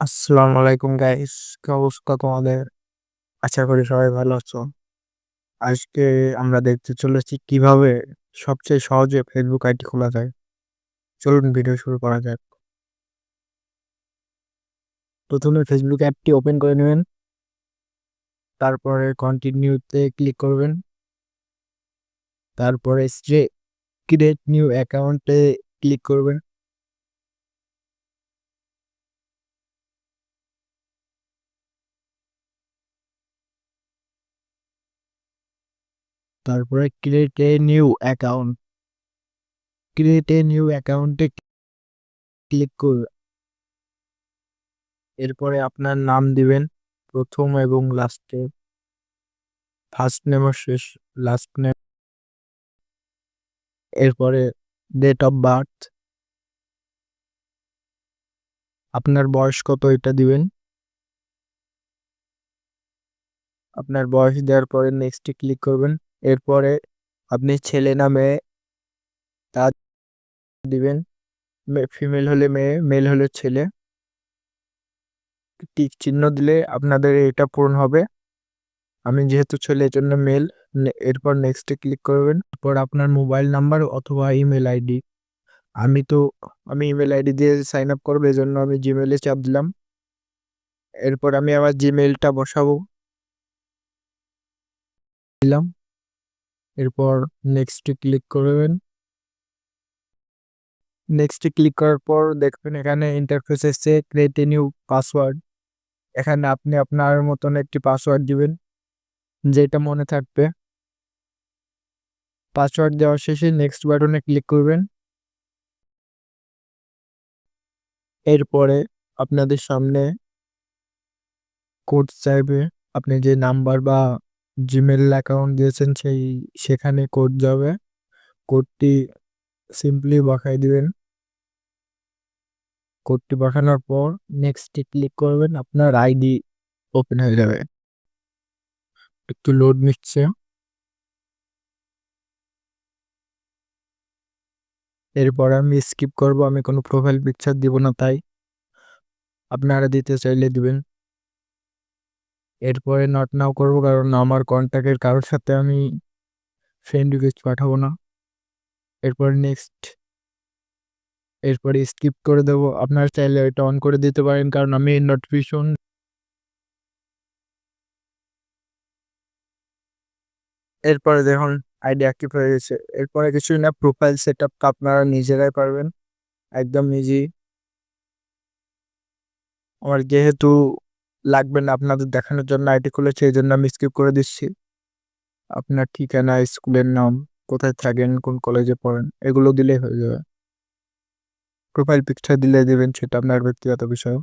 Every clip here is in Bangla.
আসসালামু আলাইকুম গাইস, কি অবস্থা তোমাদের? আশা করি সবাই ভালো আছো। আজকে আমরা দেখতে চলেছি কিভাবে সবচেয়ে সহজে ফেসবুক আইডি খোলা যায়। চলুন ভিডিও শুরু করা যাক। প্রথমে ফেসবুক অ্যাপটি ওপেন করে নেবেন, তারপরে কন্টিনিউতে ক্লিক করবেন, তারপরে ক্রিয়েট নিউ অ্যাকাউন্টে ক্লিক করবেন। তারপরে ক্রিয়েট এ নিউ অ্যাকাউন্টে ক্লিক করবেন। এরপরে আপনার নাম দিবেন, প্রথম এবং লাস্টে, ফার্স্ট নেম ও শেষ লাস্ট নেম। এরপরে ডেট অফ বার্থ, আপনার বয়স কত এটা দিবেন। আপনার বয়স দেওয়ার পরে নেক্সটে ক্লিক করবেন। এরপরে আপনি ছেলে না মেয়ে তা দিবেন। ফিমেল হলে মেয়ে, মেল হলে ছেলে। টিক চিহ্ন দিলে আপনাদের এটা পূরণ হবে। আমি যেহেতু ছেলে এর জন্য মেল। এরপর নেক্সটে ক্লিক করবেন। এরপর আপনার মোবাইল নাম্বার অথবা ইমেল আইডি। আমি ইমেল আইডি দিয়ে সাইন আপ করবো, এই জন্য আমি জিমেলে চাপ দিলাম। এরপর আমি আমার জিমেলটা বসাবো, দিলাম। এরপর নেক্সটে ক্লিক করবেন। নেক্সটে ক্লিক করার পর দেখবেন এখানে ইন্টারফেস এসছে ক্রিয়েট এ নিউ পাসওয়ার্ড। এখানে আপনি আপনার মতন একটি পাসওয়ার্ড দিবেন, যেটা মনে থাকবে। পাসওয়ার্ড দেওয়া শেষে নেক্সট বাটনে ক্লিক করবেন। এরপরে আপনাদের সামনে কোড চাইবে। আপনি যে নাম্বার বা জিমেল অ্যাকাউন্ট দিয়েছেন সেখানে কোড যাবে। কোডটি সিম্পলি বসাই দিবেন। কোডটি বসানোর পর নেক্সটে ক্লিক করবেন, আপনার আইডি ওপেন হয়ে যাবে। একটু লোড নিচ্ছে। এরপর আমি স্কিপ করব, আমি কোনো প্রোফাইল পিকচার দিব না, তাই আপনারা দিতে চাইলে দিবেন। এরপরে নট নাও করব, কারণ আমার কন্ট্যাক্টের কারোর সাথে আমি ফ্রেন্ড রিকোয়েস্ট পাঠাবো না। এরপরে স্কিপ করে দেবো। আপনারা চাইলে এটা অন করে দিতে পারেন, কারণ আমি নোটিফিকেশন। এরপরে দেখুন আইডি অ্যাক্টিভ হয়ে গেছে। এরপরে কিছুই না, প্রোফাইল সেট আপ আপনারা নিজেরাই পারবেন, একদম ইজি। আমার যেহেতু লাগবে না আপনাদের দেখানোর জন্য আইডি খুলেছে, এই জন্য আমি স্কিপ করে দিচ্ছি। আপনার ঠিকানা, স্কুলের নাম, কোথায় থাকেন, কোন কলেজে পড়েন, এগুলো দিলেই হয়ে যাবে। প্রোফাইল পিকচার দিলে দিবেন, সেটা আপনার ব্যক্তিগত বিষয়।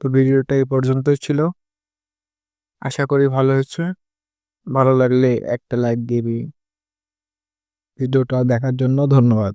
তো ভিডিওটা এই পর্যন্তই ছিল। আশা করি ভালো হয়েছে। ভালো লাগলে একটা লাইক দিবি। ভিডিওটা দেখার জন্য ধন্যবাদ।